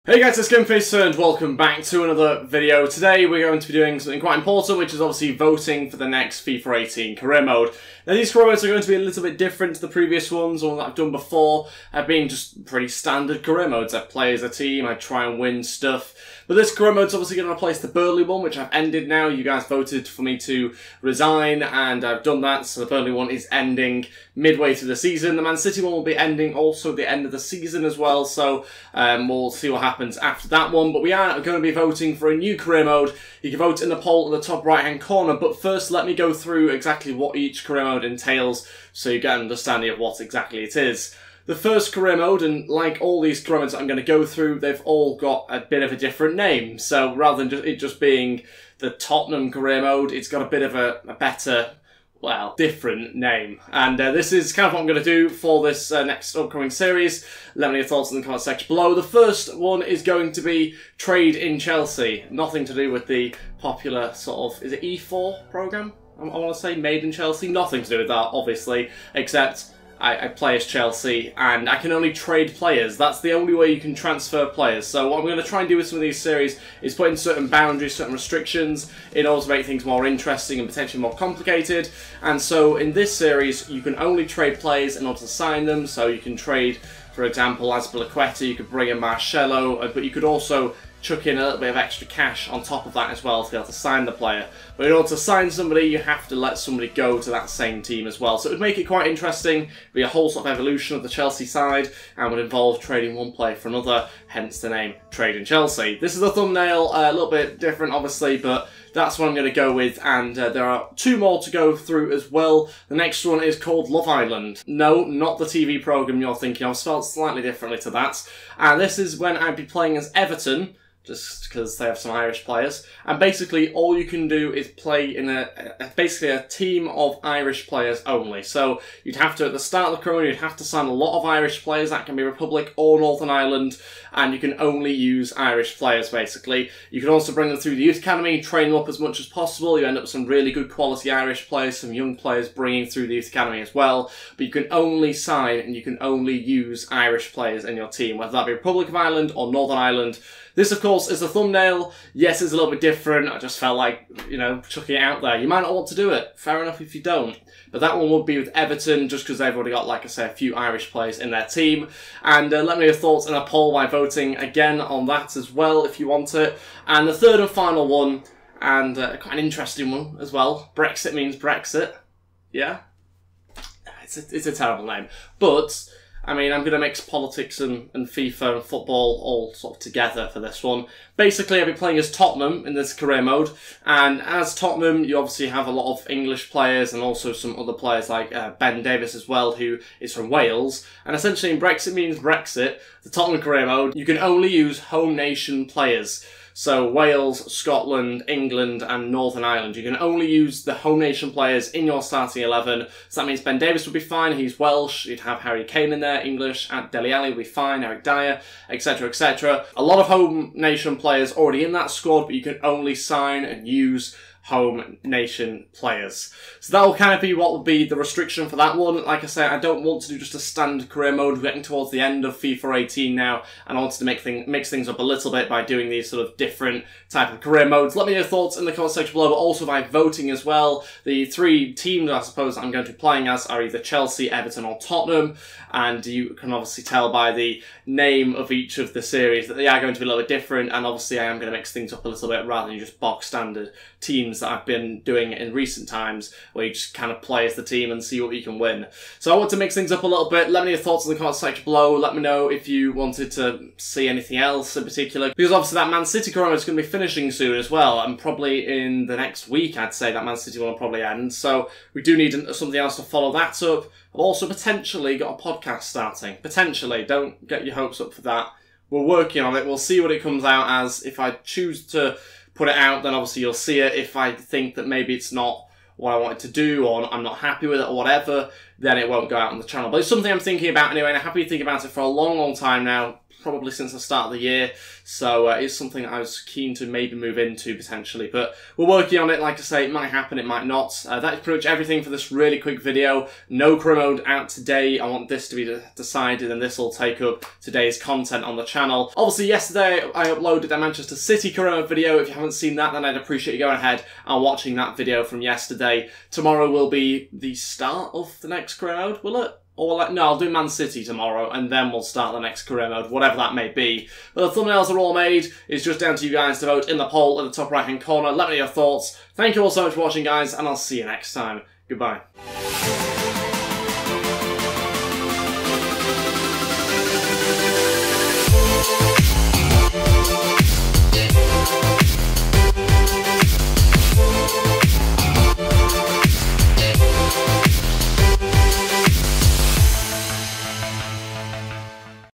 Hey guys, it's Gameface and welcome back to another video. Today we're going to be doing something quite important, which is obviously voting for the next FIFA 18 career mode. Now these career modes are going to be a little bit different to the previous ones, or that I've done before. Have been just pretty standard career modes. I play as a team, I try and win stuff. But this career mode's obviously going to replace the Burnley one, which I've ended now. You guys voted for me to resign, and I've done that, so the Burnley one is ending midway through the season. The Man City one will be ending also at the end of the season as well, so we'll see what happens after that one. But we are going to be voting for a new career mode. You can vote in the poll in the top right hand corner, but first let me go through exactly what each career mode entails so you get an understanding of what exactly it is. The first career mode, and like all these career modes that I'm going to go through, they've all got a bit of a different name. So rather than it just being the Tottenham career mode, it's got a bit of a better, well, different name. And this is kind of what I'm going to do for this next upcoming series. Let me know your thoughts in the comment section below. The first one is going to be Trade in Chelsea. Nothing to do with the popular sort of, is it E4 programme? I want to say Made in Chelsea. Nothing to do with that, obviously, except I play as Chelsea, and I can only trade players. That's the only way you can transfer players. So what I'm going to try and do with some of these series is put in certain boundaries, certain restrictions, in order to make things more interesting and potentially more complicated. And so in this series, you can only trade players in order to sign them. So you can trade, for example, Azpilicueta, you could bring in Marcelo, but you could also chuck in a little bit of extra cash on top of that as well to be able to sign the player. But in order to sign somebody, you have to let somebody go to that same team as well. So it would make it quite interesting, be a whole sort of evolution of the Chelsea side, and would involve trading one player for another, hence the name Trade in Chelsea. This is the thumbnail, a little bit different obviously, but that's what I'm going to go with, and there are two more to go through as well. The next one is called Love Island. No, not the TV programme you're thinking of, spelled slightly differently to that. And this is when I'd be playing as Everton, just because they have some Irish players, and basically all you can do is play in basically a team of Irish players only. So you'd have to, at the start of the career, you'd have to sign a lot of Irish players. That can be Republic or Northern Ireland, and you can only use Irish players basically. You can also bring them through the youth academy, train them up as much as possible. You end up with some really good quality Irish players, some young players bringing through the youth academy as well. But you can only sign and you can only use Irish players in your team, whether that be Republic of Ireland or Northern Ireland. This, of course, is the thumbnail. Yes, it's a little bit different. I just felt like, you know, chucking it out there. You might not want to do it. Fair enough if you don't. But that one would be with Everton, just because they've already got, like I say, a few Irish players in their team. And let me know your thoughts in a poll by voting again on that as well, if you want it. And the third and final one, and quite an interesting one as well. Brexit means Brexit. Yeah? It's a terrible name. But I mean, I'm going to mix politics and FIFA and football all sort of together for this one. Basically, I'll be playing as Tottenham in this career mode, and as Tottenham, you obviously have a lot of English players and also some other players like Ben Davies as well, who is from Wales. And essentially, in Brexit means Brexit, the Tottenham career mode, you can only use home nation players. So Wales, Scotland, England and Northern Ireland. You can only use the home nation players in your starting 11. So that means Ben Davies would be fine, he's Welsh. You'd have Harry Kane in there, English, Dele Alli would be fine, Eric Dyer, etc, etc. A lot of home nation players already in that squad, but you can only sign and use home nation players. So that will kind of be what will be the restriction for that one. Like I say, I don't want to do just a standard career mode. We're getting towards the end of FIFA 18 now, and I wanted to mix things up a little bit by doing these sort of different type of career modes. Let me know your thoughts in the comment section below, but also by voting as well. The three teams, I suppose, I'm going to be playing as are either Chelsea, Everton or Tottenham, and you can obviously tell by the name of each of the series that they are going to be a little bit different, and obviously I am going to mix things up a little bit rather than just box standard teams that I've been doing in recent times, where you just kind of play as the team and see what you can win. So I want to mix things up a little bit. Let me know your thoughts in the comment section below. Let me know if you wanted to see anything else in particular, because obviously that Man City career is going to be finishing soon as well, and probably in the next week I'd say that Man City one will probably end, so we do need something else to follow that up. I've also potentially got a podcast starting. Potentially, don't get your hopes up for that. We're working on it, we'll see what it comes out as. If I choose to put it out, then obviously you'll see it. If I think that maybe it's not what I wanted to do, or I'm not happy with it or whatever, then it won't go out on the channel. But it's something I'm thinking about anyway, and I have been thinking about it for a long, long time now. probably since the start of the year, so it's something I was keen to maybe move into potentially, but we're working on it. Like I say, it might happen, it might not. That's pretty much everything for this really quick video. No career mode out today. I want this to be decided, and this will take up today's content on the channel. Obviously, yesterday I uploaded a Manchester City career mode video. If you haven't seen that, then I'd appreciate you going ahead and watching that video from yesterday. Tomorrow will be the start of the next career mode, will it? Or no, I'll do Man City tomorrow, and then we'll start the next career mode, whatever that may be. But the thumbnails are all made. It's just down to you guys to vote in the poll at the top right-hand corner. Let me know your thoughts. Thank you all so much for watching, guys, and I'll see you next time. Goodbye.